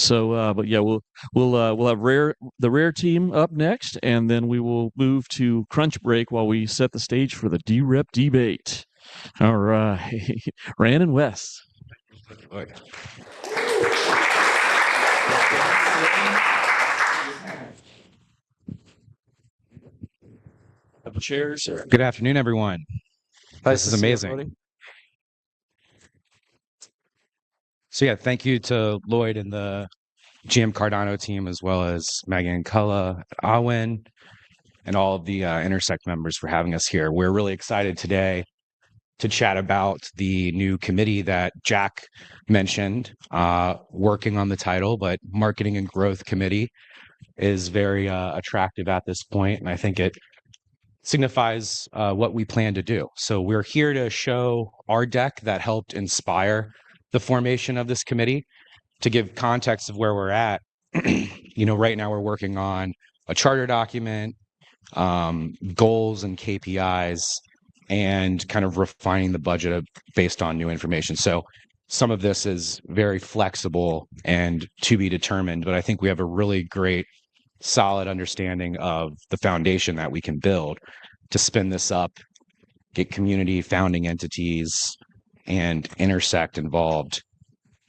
But yeah, we'll have the rare team up next, and then we will move to crunch break while we set the stage for the D-Rep debate. All right, Rand and Wes. Have the chairs. Good afternoon, everyone. This is amazing. So yeah, thank you to Lloyd and the GM Cardano team, as well as Megan Culla, Awen, and all of the Intersect members for having us here. We're really excited today to chat about the new committee that Jack mentioned, working on the title, but Marketing and Growth Committee is very attractive at this point, and I think it signifies what we plan to do. So we're here to show our deck that helped inspire the formation of this committee. To give context of where we're at, right now we're working on a charter document, goals and KPIs, and kind of refining the budget based on new information. So some of this is very flexible and to be determined, but I think we have a really great, solid understanding of the foundation that we can build to spin this up, get community founding entities and Intersect involved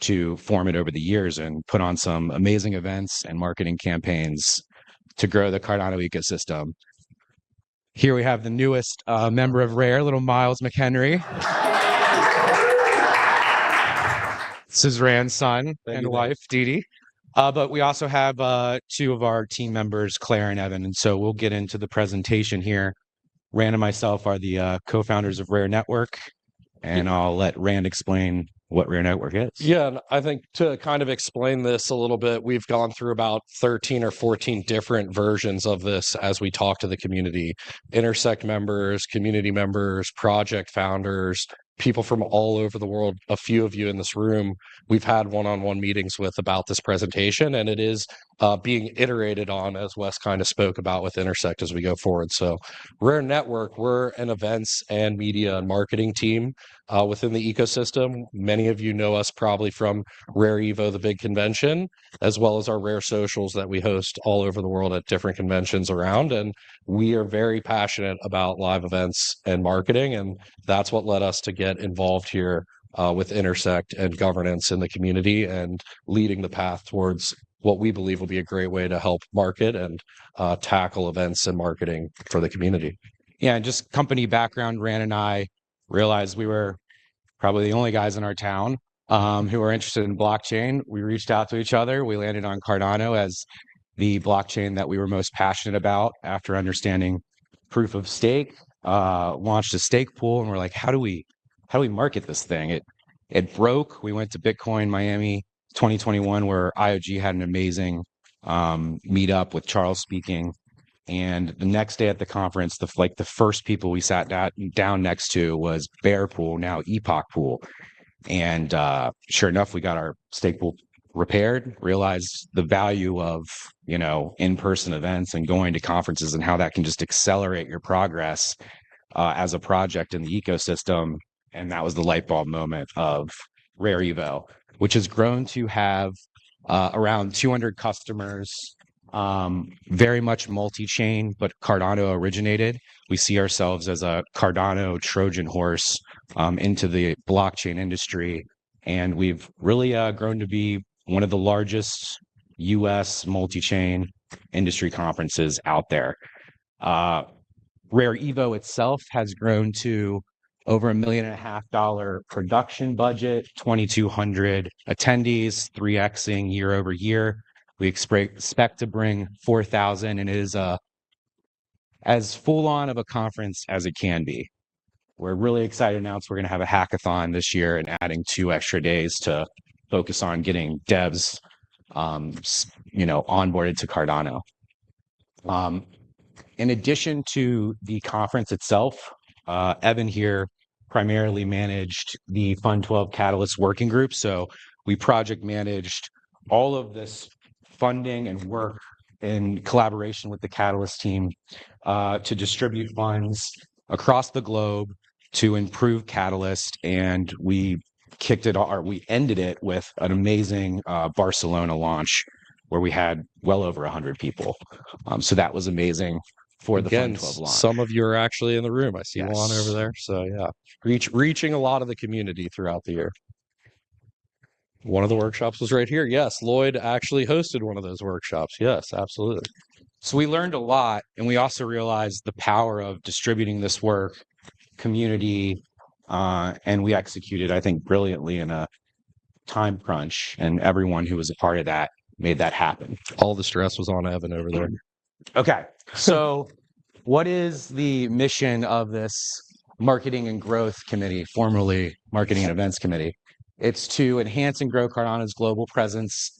to form it over the years and put on some amazing events and marketing campaigns to grow the Cardano ecosystem. Here we have the newest member of Rare, little Miles McHenry. This is Rand's son and wife, Dee Dee. But we also have two of our team members, Claire and Evan. And so we'll get into the presentation here. Rand and myself are the co-founders of Rare Network, and I'll let Rand explain what Rare Network is. Yeah, and I think to kind of explain this a little bit, we've gone through about 13 or 14 different versions of this as we talk to the community. Intersect members, community members, project founders, people from all over the world. A few of you in this room, we've had one-on-one meetings with about this presentation, and it is being iterated on, as Wes kind of spoke about with Intersect as we go forward. So Rare Network, we're an events and media and marketing team within the ecosystem. Many of you know us probably from Rare Evo, the big convention, as well as our Rare socials that we host all over the world at different conventions around. And we are very passionate about live events and marketing, and that's what led us to get involved here with Intersect and governance in the community and leading the path towards what we believe will be a great way to help market and tackle events and marketing for the community. Yeah, and just company background, Rand and I realized we were probably the only guys in our town who were interested in blockchain. We reached out to each other. We landed on Cardano as the blockchain that we were most passionate about after understanding proof of stake, launched a stake pool, and we're like, how do we market this thing? It broke. We went to Bitcoin Miami 2021, where IOG had an amazing meetup with Charles speaking. And the next day at the conference, the first people we sat down next to was Bear Pool, now Epoch Pool. And sure enough, we got our stake pool repaired, realized the value of, in-person events and going to conferences and how that can just accelerate your progress as a project in the ecosystem. And that was the light bulb moment of Rare Evo, which has grown to have around 200 customers, very much multi-chain, but Cardano originated. We see ourselves as a Cardano Trojan horse into the blockchain industry. And we've really grown to be one of the largest US multi-chain industry conferences out there. Rare Evo itself has grown to over $1.5 million production budget, 2,200 attendees, 3xing year over year. We expect to bring 4,000, and it is as full on of a conference as it can be. We're really excited to announce we're going to have a hackathon this year and adding 2 extra days to focus on getting devs, onboarded to Cardano. In addition to the conference itself, Evan here primarily managed the Fund 12 Catalyst Working Group. So we project managed all of this funding and work in collaboration with the Catalyst team to distribute funds across the globe to improve Catalyst. And we we ended it with an amazing Barcelona launch where we had well over 100 people. So that was amazing for the Again, Fund 12 launch. some of you are actually in the room. I see Juan over Yes. there. So yeah, reaching a lot of the community throughout the year. One of the workshops was right here. Yes, Lloyd actually hosted one of those workshops. Yes, absolutely. So we learned a lot, and we also realized the power of distributing this work, community, and we executed, I think, brilliantly in a time crunch, and everyone who was a part of that made that happen. All the stress was on Evan over there. Okay, so what is the mission of this Marketing and Growth Committee, formerly Marketing and Events Committee? It's to enhance and grow Cardano's global presence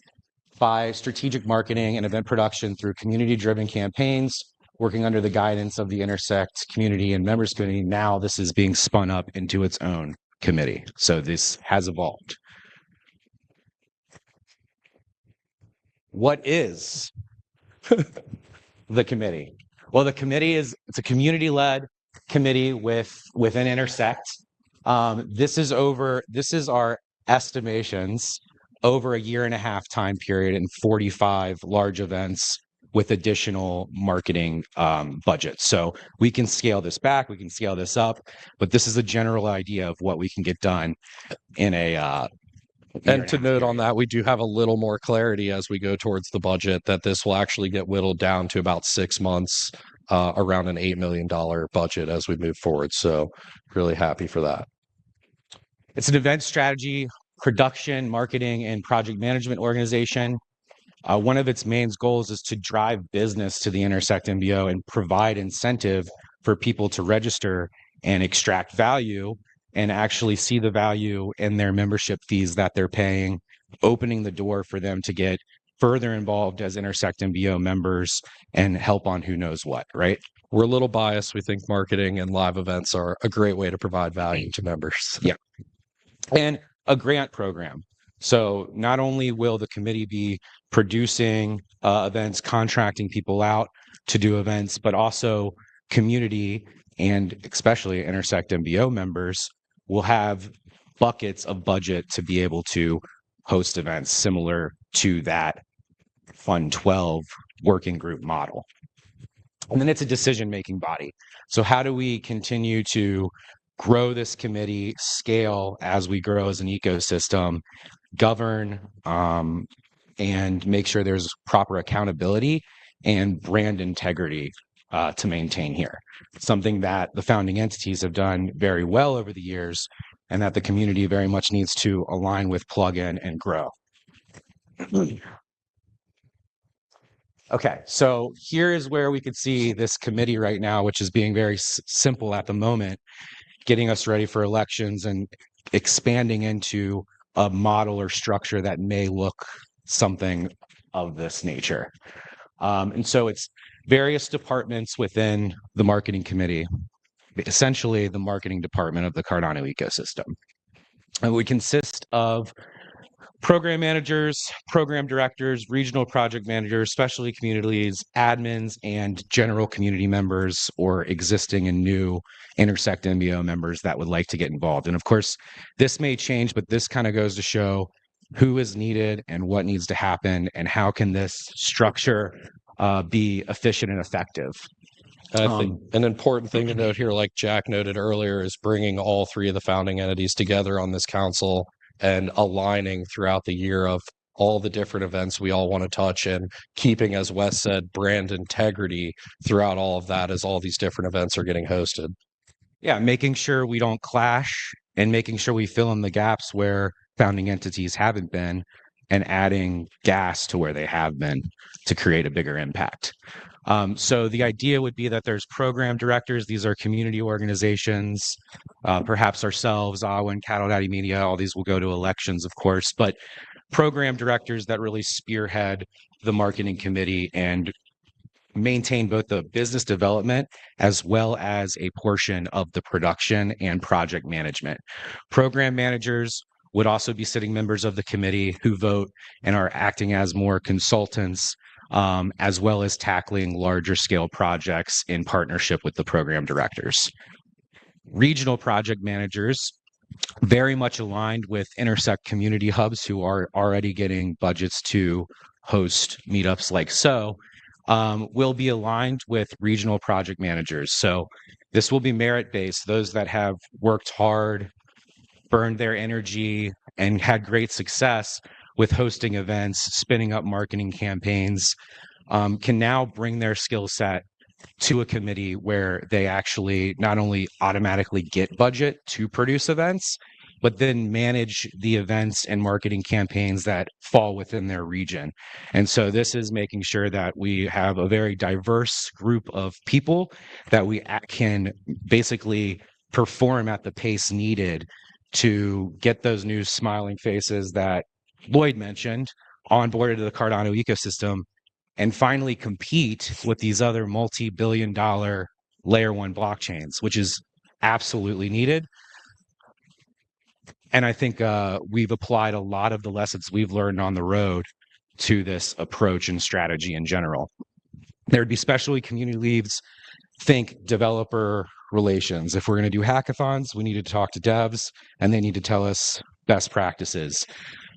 by strategic marketing and event production through community-driven campaigns, working under the guidance of the Intersect Community and Members Committee. Now this is being spun up into its own committee. So this has evolved. What is the committee? Well, the committee it's a community-led committee within Intersect. This is our estimations over a year and a half time period and 45 large events with additional marketing budgets. So we can scale this back, we can scale this up, but this is a general idea of what we can get done in a and to note on that, we do have a little more clarity as we go towards the budget that this will actually get whittled down to about 6 months, around an $8 million budget as we move forward. So really happy for that. It's an event strategy, production, marketing, and project management organization. One of its main goals is to drive business to the Intersect MBO and provide incentive for people to register and extract value and actually see the value in their membership fees that they're paying, opening the door for them to get further involved as Intersect MBO members and help on who knows what, right? We're a little biased. We think marketing and live events are a great way to provide value to members. Yeah. And a grant program. So not only will the committee be producing events, contracting people out to do events, but also community and especially Intersect MBO members will have buckets of budget to be able to host events similar to that Fund 12 working group model. And then it's a decision-making body. So how do we continue to grow this committee, scale as we grow as an ecosystem, govern, and make sure there's proper accountability and brand integrity to maintain here. Something that the founding entities have done very well over the years and that the community very much needs to align with, plug in, and grow. Okay, so here is where we could see this committee right now, which is being very simple at the moment, getting us ready for elections and expanding into a model or structure that may look something of this nature. And so it's various departments within the marketing committee, essentially the marketing department of the Cardano ecosystem. And we consist of program managers, program directors, regional project managers, specialty community leads, admins, and general community members or existing and new Intersect MBO members that would like to get involved. And of course, this may change, but this kind of goes to show who is needed and what needs to happen and how can this structure be efficient and effective. I think an important thing to note here, like Jack noted earlier, is bringing all three of the founding entities together on this council and aligning throughout the year of all the different events we all want to touch and keeping, as Wes said, brand integrity throughout all of that as all these different events are getting hosted. Yeah, making sure we don't clash and making sure we fill in the gaps where founding entities haven't been and adding gas to where they have been to create a bigger impact. So the idea would be that there's program directors. These are community organizations, perhaps ourselves, AWA and Cattle Daddy Media. All these will go to elections, of course, but program directors that really spearhead the marketing committee and maintain both the business development as well as a portion of the production and project management. Program managers would also be sitting members of the committee who vote and are acting as more consultants, as well as tackling larger scale projects in partnership with the program directors. Regional project managers very much aligned with Intersect community hubs who are already getting budgets to host meetups like so. Will be aligned with regional project managers. So this will be merit based. Those that have worked hard, burned their energy, and had great success with hosting events, spinning up marketing campaigns, can now bring their skill set to a committee where they actually not only automatically get budget to produce events, but then manage the events and marketing campaigns that fall within their region. And so this is making sure that we have a very diverse group of people that we can basically perform at the pace needed to get those new smiling faces that Lloyd mentioned onboarded to the Cardano ecosystem and finally compete with these other multi-billion-dollar layer one blockchains, which is absolutely needed. And I think we've applied a lot of the lessons we've learned on the road to this approach and strategy in general. There'd be specialty community leads, think developer relations. If we're going to do hackathons, we need to talk to devs and they need to tell us best practices.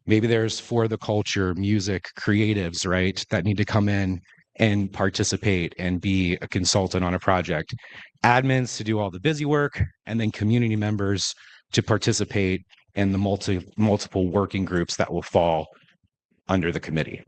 Maybe there's for the culture, music, creatives, right, that need to come in and participate and be a consultant on a project. Admins to do all the busy work, and then community members to participate in the multiple working groups that will fall under the committee.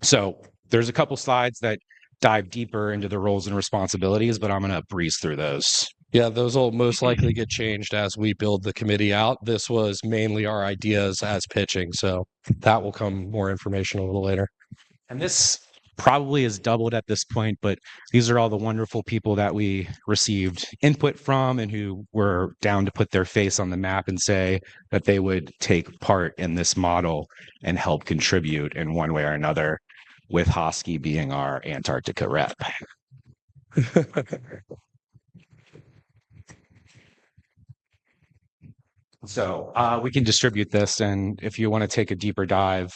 So there's a couple slides that dive deeper into the roles and responsibilities, but I'm going to breeze through those. Yeah, those will most likely get changed as we build the committee out. This was mainly our ideas as pitching, so that will come more information a little later. And this probably is doubled at this point, but these are all the wonderful people that we received input from and who were down to put their face on the map and say that they would take part in this model and help contribute in one way or another, with Hosky being our Antarctica rep. So we can distribute this, and if you want to take a deeper dive,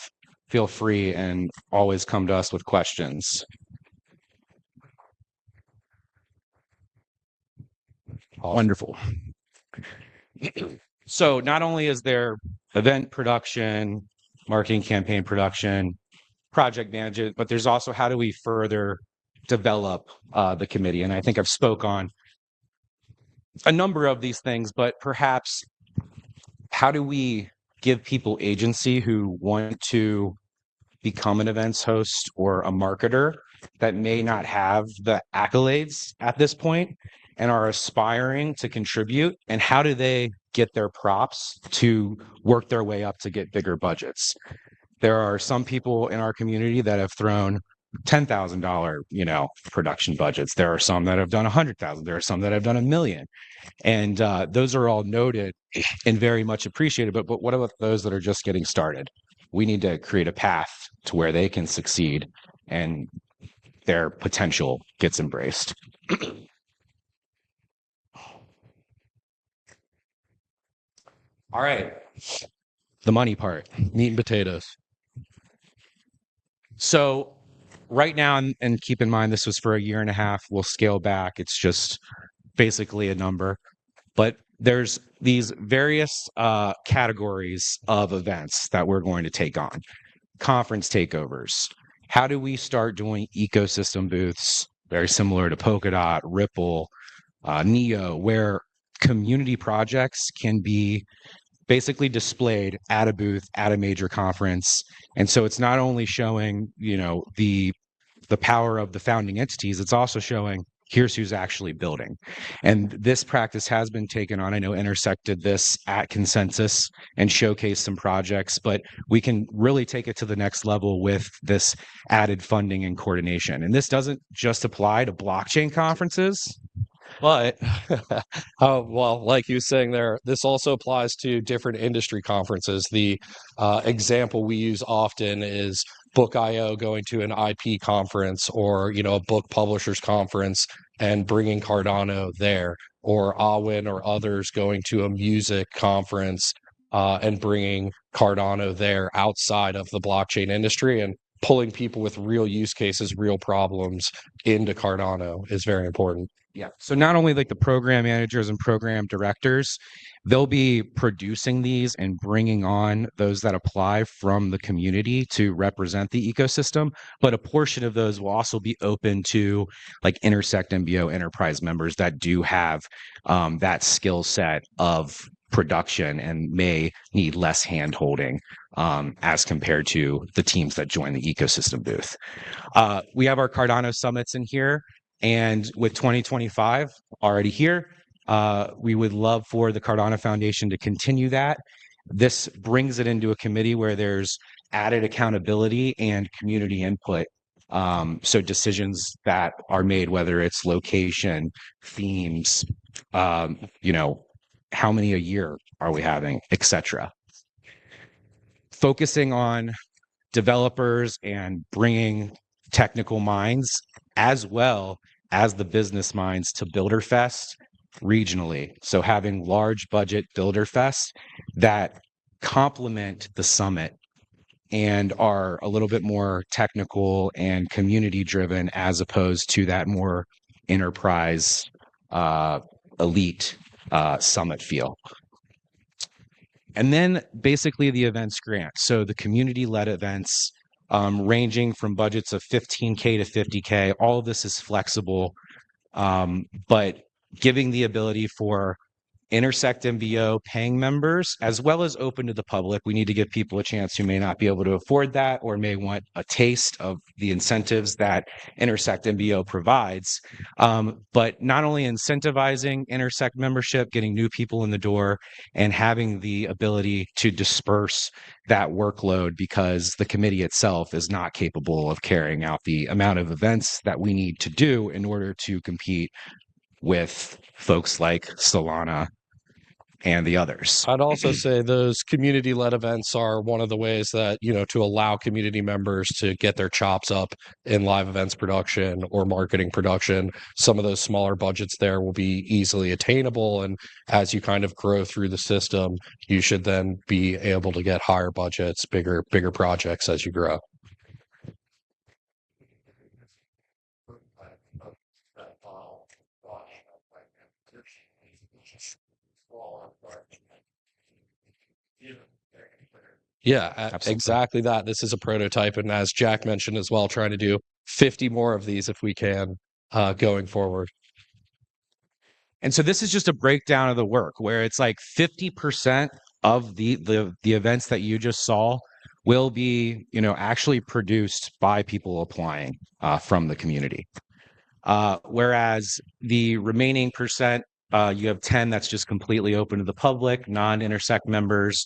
feel free and always come to us with questions. Awesome. Wonderful. So not only is there event production, marketing campaign production, project management, but there's also how do we further develop the committee? And I think I've spoke on a number of these things, but perhaps how do we give people agency who want to become an events host or a marketer that may not have the accolades at this point and are aspiring to contribute? And how do they get their props to work their way up to get bigger budgets? There are some people in our community that have thrown $10,000, production budgets. There are some that have done 100,000. There are some that have done 1 million. And those are all noted and very much appreciated. But what about those that are just getting started? We need to create a path to where they can succeed and their potential gets embraced. All right. The money part. Meat and potatoes. So right now, and keep in mind, this was for 1.5 years. We'll scale back. It's just basically a number. But there's these various categories of events that we're going to take on. Conference takeovers. How do we start doing ecosystem booths, very similar to Polkadot, Ripple, Neo, where community projects can be basically displayed at a booth at a major conference? And so it's not only showing, the power of the founding entities, it's also showing here's who's actually building. And this practice has been taken on. I know Intersect did this at Consensus and showcased some projects, but we can really take it to the next level with this added funding and coordination. And this doesn't just apply to blockchain conferences. But, well, like you were saying there, this also applies to different industry conferences. The example we use often is Book.io going to an IP conference or, a book publishers conference and bringing Cardano there, or Awin or others going to a music conference and bringing Cardano there outside of the blockchain industry, and pulling people with real use cases, real problems into Cardano is very important. Yeah. So not only like the program managers and program directors, they'll be producing these and bringing on those that apply from the community to represent the ecosystem. But a portion of those will also be open to like Intersect MBO enterprise members that do have that skill set of production and may need less hand holding as compared to the teams that join the ecosystem booth. We have our Cardano summits in here. And with 2025 already here, we would love for the Cardano Foundation to continue that. This brings it into a committee where there's added accountability and community input. So decisions that are made, whether it's location, themes, how many a year are we having, etc. Focusing on developers and bringing technical minds as well as the business minds to Builderfest regionally. So having large budget Builderfest that complement the summit and are a little bit more technical and community driven as opposed to that more enterprise elite summit feel. And then basically the events grant. So the community-led events ranging from budgets of 15K to 50K. All of this is flexible, but giving the ability for Intersect MBO paying members, as well as open to the public. We need to give people a chance who may not be able to afford that or may want a taste of the incentives that Intersect MBO provides. But not only incentivizing Intersect membership, getting new people in the door, and having the ability to disperse that workload because the committee itself is not capable of carrying out the amount of events that we need to do in order to compete with folks like Solana and the others. I'd also say those community-led events are one of the ways that, to allow community members to get their chops up in live events production or marketing production. Some of those smaller budgets there will be easily attainable. And as you kind of grow through the system, you should then be able to get higher budgets, bigger projects as you grow. Yeah, Absolutely. exactly that. This is a prototype. And as Jack mentioned as well, trying to do 50 more of these if we can going forward. And so this is just a breakdown of the work where it's like 50% of the events that you just saw will be, actually produced by people applying from the community. Whereas the remaining percent, you have 10 that's just completely open to the public, non-Intersect members,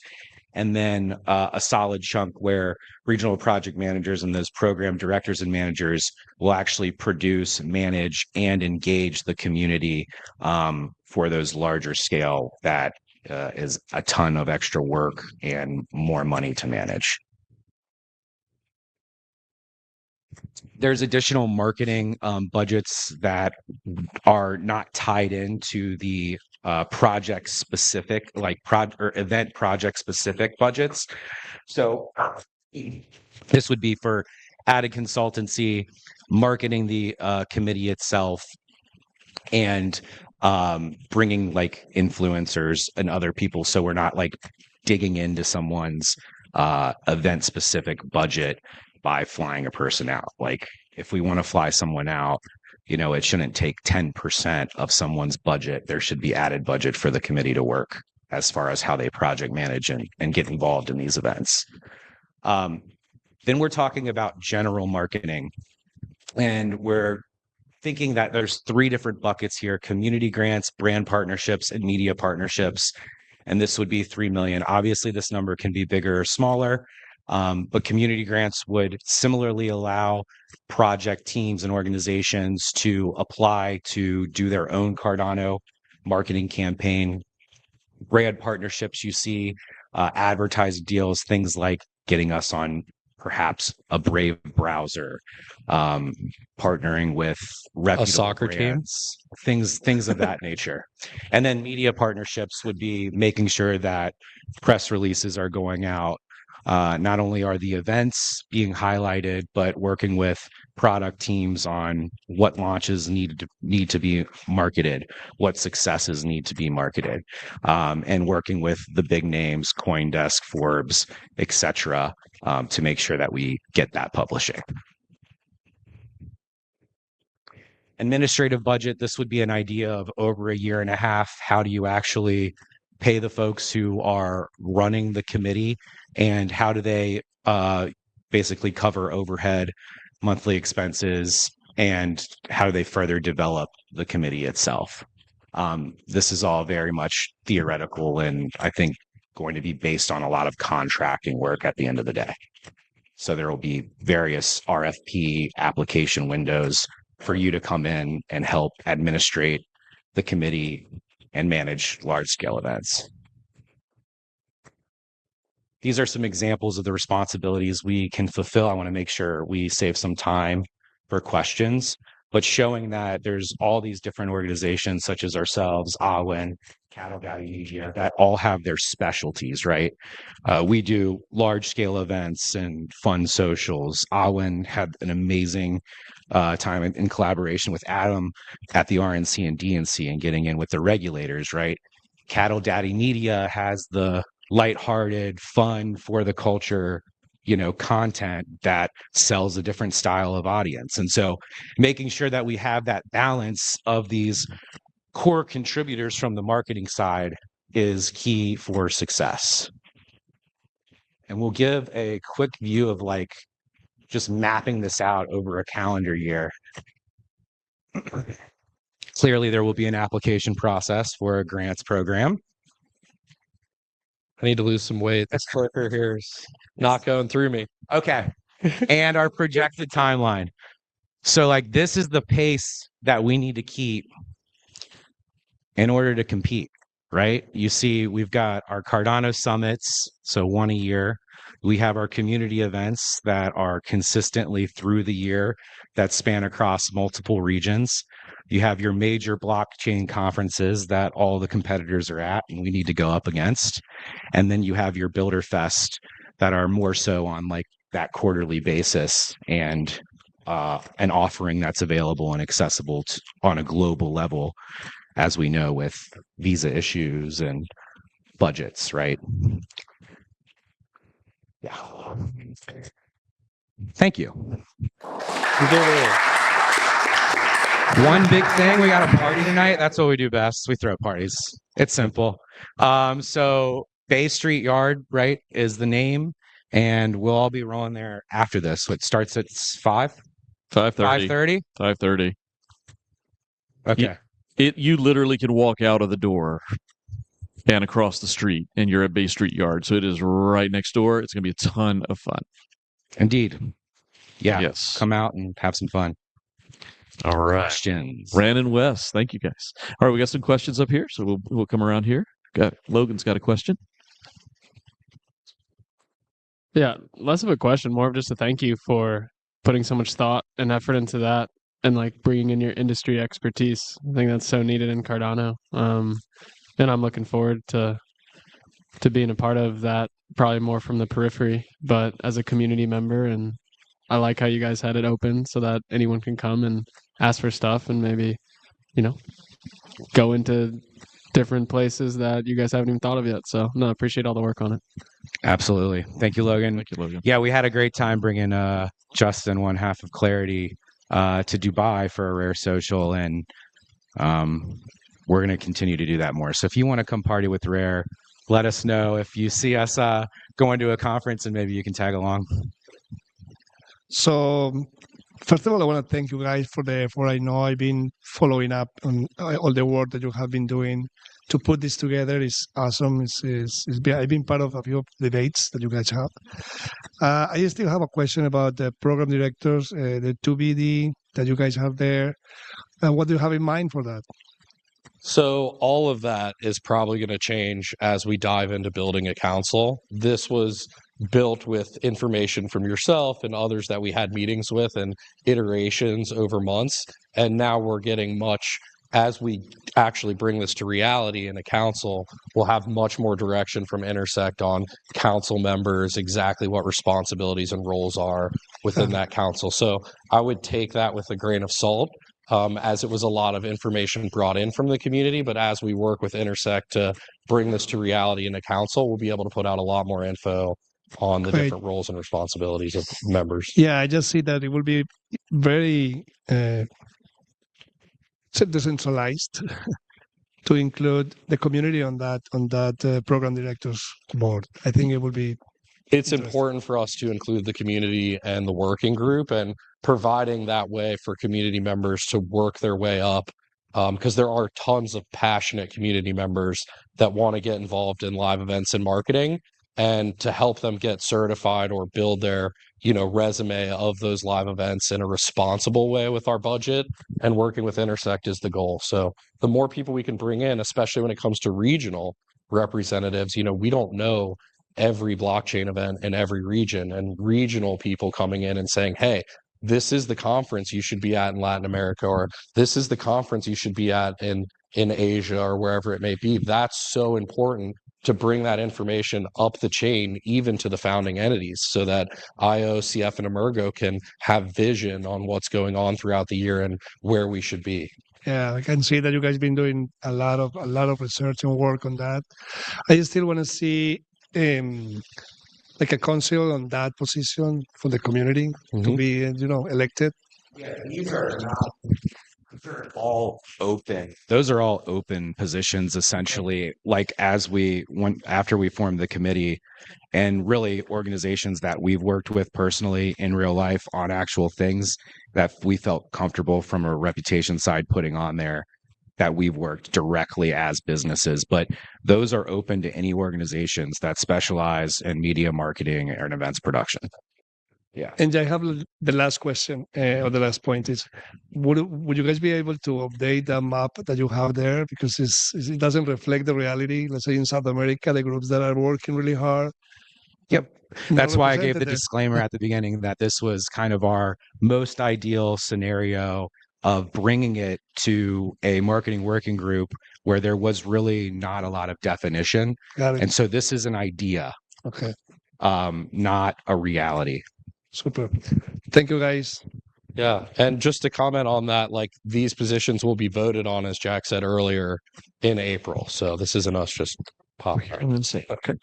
and then a solid chunk where regional project managers and those program directors and managers will actually produce, manage, and engage the community for those larger scale that is a ton of extra work and more money to manage. There's additional marketing budgets that are not tied into the project specific, like or event project specific budgets. So this would be for added consultancy, marketing the committee itself, and bringing like influencers and other people. So we're not like digging into someone's event specific budget by flying a person out. Like if we want to fly someone out, it shouldn't take 10% of someone's budget. There should be added budget for the committee to work as far as how they project manage and get involved in these events. Then we're talking about general marketing, and we're thinking that there's 3 different buckets here: community grants, brand partnerships, and media partnerships. And this would be 3 million. Obviously, this number can be bigger or smaller. But community grants would similarly allow project teams and organizations to apply to do their own Cardano marketing campaign. Brand partnerships, you see advertising deals, things like getting us on perhaps a Brave browser, partnering with reputable a soccer brands, things of that nature. And then media partnerships would be making sure that press releases are going out, Not only are the events being highlighted, but working with product teams on what launches need to be marketed, what successes need to be marketed, and working with the big names, CoinDesk, Forbes, etc., to make sure that we get that publishing. Administrative budget, this would be an idea of over a year and a half. How do you actually pay the folks who are running the committee, and how do they basically cover overhead, monthly expenses, and how do they further develop the committee itself? This is all very much theoretical and I think going to be based on a lot of contracting work at the end of the day. So there will be various RFP application windows for you to come in and help administrate the committee and manage large-scale events. These are some examples of the responsibilities we can fulfill. I want to make sure we save some time for questions, but showing that there's all these different organizations such as ourselves, AWIN, Cattle Value Media, that all have their specialties, right? We do large-scale events and fun socials. AWIN had an amazing time in collaboration with Adam at the RNC and DNC and getting in with the regulators, right? Cattle Daddy Media has the lighthearted, fun for the culture, content that sells a different style of audience. And so making sure that we have that balance of these core contributors from the marketing side is key for success. And we'll give a quick view of just mapping this out over a calendar year. Clearly, there will be an application process for a grants program. I need to lose some weight. This clicker here is not going through me. Okay. And our projected timeline. So this is the pace that we need to keep in order to compete, right? You see, we've got our Cardano summits, so one a year. We have our community events that are consistently through the year that span across multiple regions. You have your major blockchain conferences that all the competitors are at and we need to go up against. And then you have your Builder Fest that are more so on that quarterly basis and an offering that's available and accessible on a global level, as we know with visa issues and budgets, right? Yeah. Thank you. One big thing, we got a party tonight. That's what we do best. We throw parties. It's simple. So Bay Street Yard, right, is the name, and we'll all be rolling there after this. So it starts at 5? 5:30? 5:30. Okay. You literally can walk out of the door and across the street, and you're at Bay Street Yard. So it is right next door. It's going to be a ton of fun. Indeed. Yeah. Yes. Come out and have some fun. All right. Questions. Ran and Wes, thank you guys. All right, we got some questions up here, so we'll come around here. Logan's got a question. Yeah, less of a question, more of just a thank you for putting so much thought and effort into that and bringing in your industry expertise. I think that's so needed in Cardano. And I'm looking forward to being a part of that, probably more from the periphery, but as a community member. And I like how you guys had it open so that anyone can come and ask for stuff and maybe, go into different places that you guys haven't even thought of yet. So no, I appreciate all the work on it. Absolutely. Thank you, Logan. Thank you, Logan. Yeah, we had a great time bringing Justin, one half of Clarity, to Dubai for a Rare Social, and we're going to continue to do that more. So if you want to come party with Rare, let us know. If you see us going to a conference, and maybe you can tag along. So first of all, I want to thank you guys for I know I've been following up on all the work that you have been doing to put this together. It's awesome. I've been part of a few debates that you guys have. I still have a question about the program directors, the 2BD that you guys have there. What do you have in mind for that? So all of that is probably going to change as we dive into building a council. This was built with information from yourself and others that we had meetings with and iterations over months. And now we're getting much as we actually bring this to reality in a council, we'll have much more direction from Intersect on council members, exactly what responsibilities and roles are within that council. So I would take that with a grain of salt, as it was a lot of information brought in from the community. But as we work with Intersect to bring this to reality in a council, we'll be able to put out a lot more info on the Great. different roles and responsibilities of members. Yeah, I just see that it will be very decentralized to include the community on that program directors board. I think it will be. It's Interesting. important for us to include the community and the working group, and providing that way for community members to work their way up, because there are tons of passionate community members that want to get involved in live events and marketing, and to help them get certified or build their resume of those live events in a responsible way with our budget and working with Intersect is the goal. So the more people we can bring in, especially when it comes to regional representatives, we don't know every blockchain event in every region, and regional people coming in and saying, hey, this is the conference you should be at in Latin America, or this is the conference you should be at in Asia, or wherever it may be. That's so important to bring that information up the chain, even to the founding entities, so that IO, CF, and Emergo can have vision on what's going on throughout the year and where we should be. Yeah, I can see that you guys been doing a lot of research and work on that. I still want to see like a council on that position for the community to be, elected. Yeah, these are all open. Those are all open positions, essentially. Like after we formed the committee, and really organizations that we've worked with personally in real life on actual things that we felt comfortable from a reputation side putting on there, that we've worked directly as businesses. But those are open to any organizations that specialize in media marketing and events production. Yeah. And I have the last question, or the last point is, would you guys be able to update the map that you have there? Because it doesn't reflect the reality. Let's say in South America, the groups that are working really hard. Yep. That's why I gave the disclaimer at the beginning that this was kind of our most ideal scenario of bringing it to a marketing working group where there was really not a lot of definition. Got it. And so this is an idea. Okay. Not a reality. Super. Thank you, guys. Yeah. And just to comment on that, like, these positions will be voted on, as Jack said earlier, in April. So this isn't us just popping. Okay.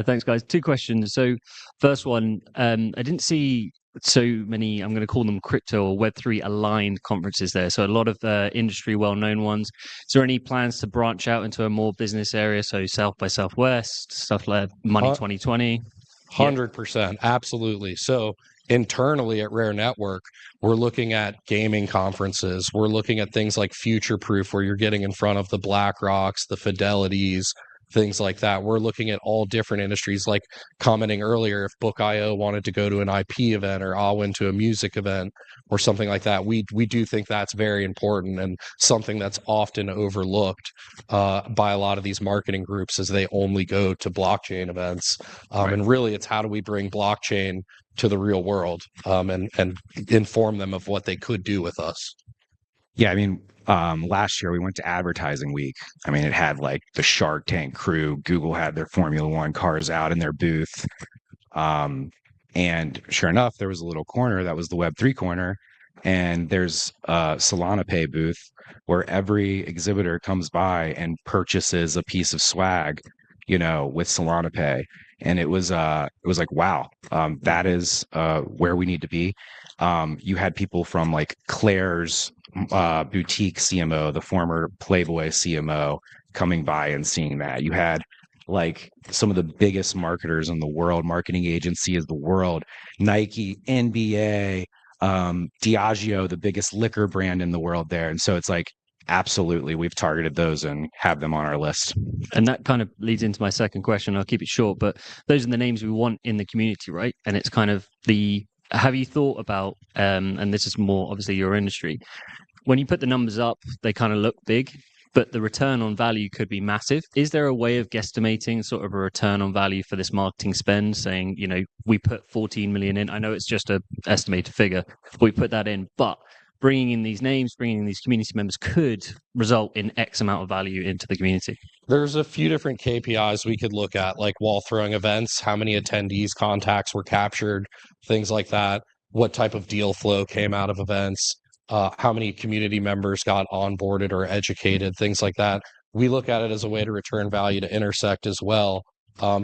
Thanks, guys. Two questions. So first one, I didn't see so many, I'm going to call them crypto or Web3 aligned conferences there. So a lot of industry well-known ones. Is there any plans to branch out into a more business area? So South by Southwest, stuff like Money 2020? 100%. Absolutely. So internally at Rare Network, we're looking at gaming conferences. We're looking at things like Future Proof, where you're getting in front of the BlackRocks, the Fidelities, things like that. We're looking at all different industries, like commenting earlier, if Book.io wanted to go to an IP event, or Awin to a music event or something like that. We do think that's very important, and something that's often overlooked by a lot of these marketing groups, as they only go to blockchain events. Right. And really, it's how do we bring blockchain to the real world, and inform them of what they could do with us. Yeah, I mean, last year we went to Advertising Week. I mean, it had like the Shark Tank crew. Google had their Formula One cars out in their booth. And sure enough, there was a little corner that was the Web3 corner. And there's a Solana Pay booth where every exhibitor comes by and purchases a piece of swag, with Solana Pay. And it was like, wow, that is where we need to be. You had people from like Claire's boutique CMO, the former Playboy CMO, coming by and seeing that. You had like some of the biggest marketers in the world, marketing agencies of the world, Nike, NBA, Diageo, the biggest liquor brand in the world there. And so it's like, absolutely, we've targeted those and have them on our list. And that kind of leads into my second question. I'll keep it short, but those are the names we want in the community, right? And it's kind of have you thought about, and this is more obviously your industry, when you put the numbers up, they kind of look big, but the return on value could be massive. Is there a way of guesstimating sort of a return on value for this marketing spend, saying, we put 14 million in? I know it's just an estimated figure, but we put that in, but bringing in these names, bringing in these community members could result in X amount of value into the community? There's a few different KPIs we could look at, like wall throwing events, how many attendees, contacts were captured, things like that. What type of deal flow came out of events, how many community members got onboarded or educated, things like that. We look at it as a way to return value to Intersect as well,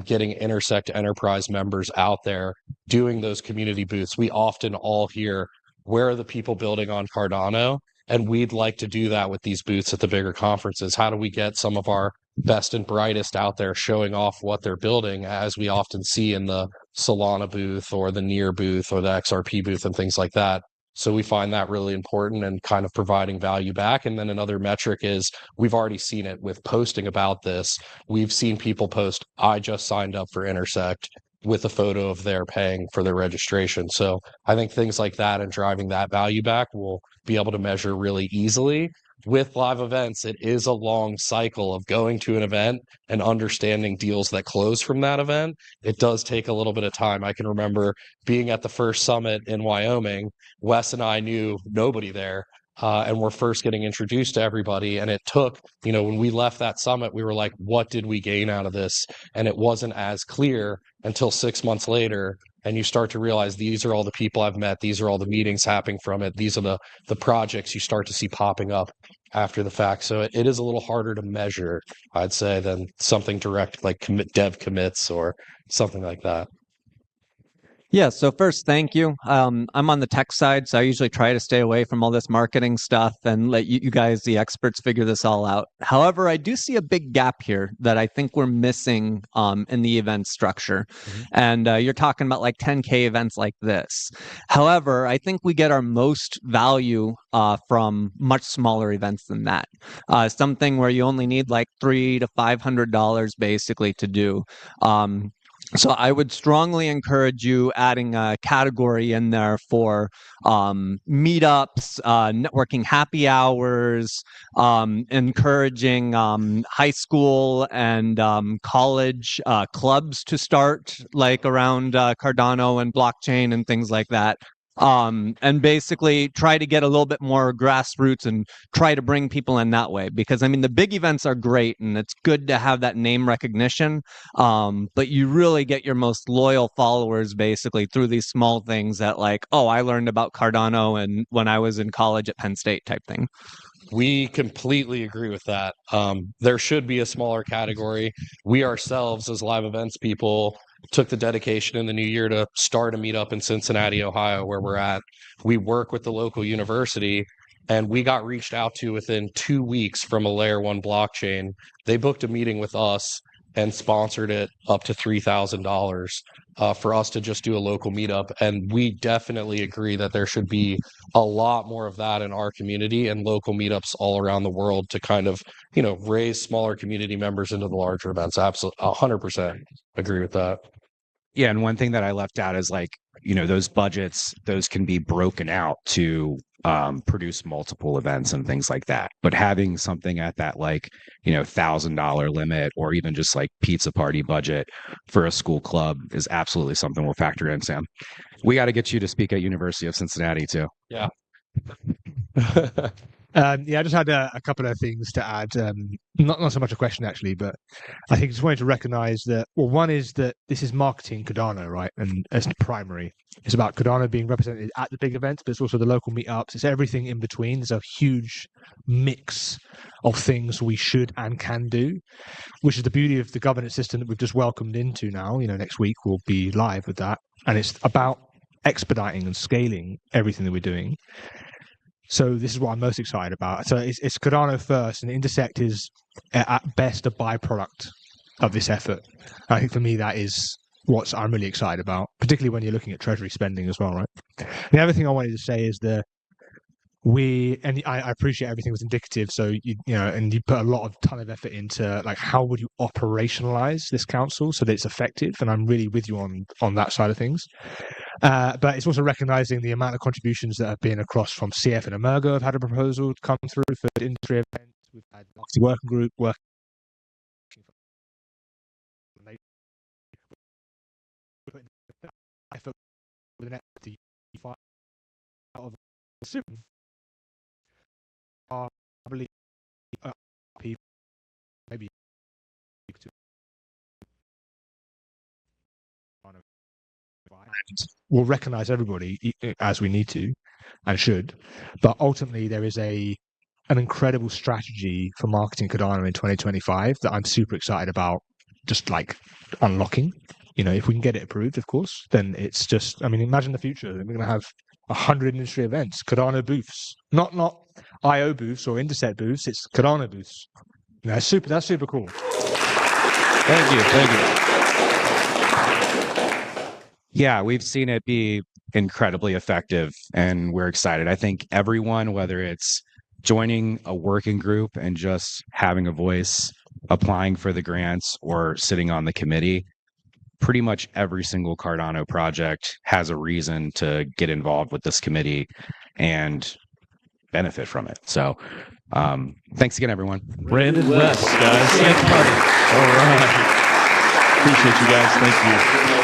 getting Intersect enterprise members out there, doing those community booths. We often all hear, where are the people building on Cardano? And we'd like to do that with these booths at the bigger conferences. How do we get some of our best and brightest out there showing off what they're building, as we often see in the Solana booth or the Near booth or the XRP booth and things like that. So we find that really important and kind of providing value back. And then another metric is, we've already seen it with posting about this. We've seen people post, I just signed up for Intersect, with a photo of their paying for their registration. So I think things like that and driving that value back will be able to measure really easily. With live events, it is a long cycle of going to an event and understanding deals that close from that event. It does take a little bit of time. I can remember being at the first summit in Wyoming. Wes and I knew nobody there, and we're first getting introduced to everybody. And it took, when we left that summit, we were like, what did we gain out of this? And it wasn't as clear until 6 months later. And you start to realize, these are all the people I've met. These are all the meetings happening from it. These are the projects you start to see popping up after the fact. So it is a little harder to measure, I'd say, than something direct like dev commits or something like that. Yeah, so first, thank you. I'm on the tech side, so I usually try to stay away from all this marketing stuff and let you guys, the experts, figure this all out. However, I do see a big gap here that I think we're missing in the event structure. Mm-hmm. And you're talking about like 10K events like this. However, I think we get our most value from much smaller events than that. Something where you only need like $300 to $500 basically to do. So I would strongly encourage you adding a category in there for meetups, networking happy hours, encouraging high school and college clubs to start, like around Cardano and blockchain and things like that. And basically try to get a little bit more grassroots and try to bring people in that way. Because, I mean, the big events are great and it's good to have that name recognition, but you really get your most loyal followers basically through these small things that, like, oh, I learned about Cardano and when I was in college at Penn State type thing. We completely agree with that. There should be a smaller category. We ourselves, as live events people, took the dedication in the new year to start a meetup in Cincinnati, Ohio, where we're at. We work with the local university, and we got reached out to within 2 weeks from a layer 1 blockchain. They booked a meeting with us and sponsored it up to $3,000 for us to just do a local meetup. And we definitely agree that there should be a lot more of that in our community and local meetups all around the world to kind of, raise smaller community members into the larger events. Absolutely, 100% agree with that. Yeah, and one thing that I left out is like, those budgets, those can be broken out to produce multiple events and things like that. But having something at that like, $1,000 limit or even just like pizza party budget for a school club is absolutely something we'll factor in, Sam. We got to get you to speak at University of Cincinnati too. Yeah. I just had a couple of things to add. Not so much a question actually, but I think just wanted to recognise that. Well, one is that this is marketing Cardano, right? And as primary, it's about Cardano being represented at the big events, but it's also the local meetups. It's everything in between. There's a huge mix of things we should and can do, which is the beauty of the governance system that we've just welcomed into now. Next week we'll be live with that, and it's about expediting and scaling everything that we're doing. So this is what I'm most excited about. So it's Cardano first, and Intersect is at best a byproduct of this effort. I think for me that is what I'm really excited about, particularly when you're looking at treasury spending as well, right? The other thing I wanted to say is that I appreciate everything was indicative. So and you put a ton of effort into like how would you operationalize this council so that it's effective, and I'm really with you on that side of things. But it's also recognizing the amount of contributions that have been across from CF and Emergo have had a proposal come through for industry events. We've had the working group working with an probably people maybe we'll recognize everybody as we need to and should, but ultimately there is an incredible strategy for marketing Cardano in 2025 that I'm super excited about, just like unlocking. If we can get it approved, of course, then it's just, I mean, imagine the future. We're going to have 100 industry events, Cardano booths, not IO booths or Intersect booths. It's Cardano booths. That's super cool. Thank you. Yeah, we've seen it be incredibly effective, and we're excited. I think everyone, whether it's joining a working group and just having a voice, applying for the grants, or sitting on the committee, pretty much every single Cardano project has a reason to get involved with this committee and benefit from it. So thanks again, everyone. Brandon West, guys. Thank you. All right. Appreciate you guys. Thank you.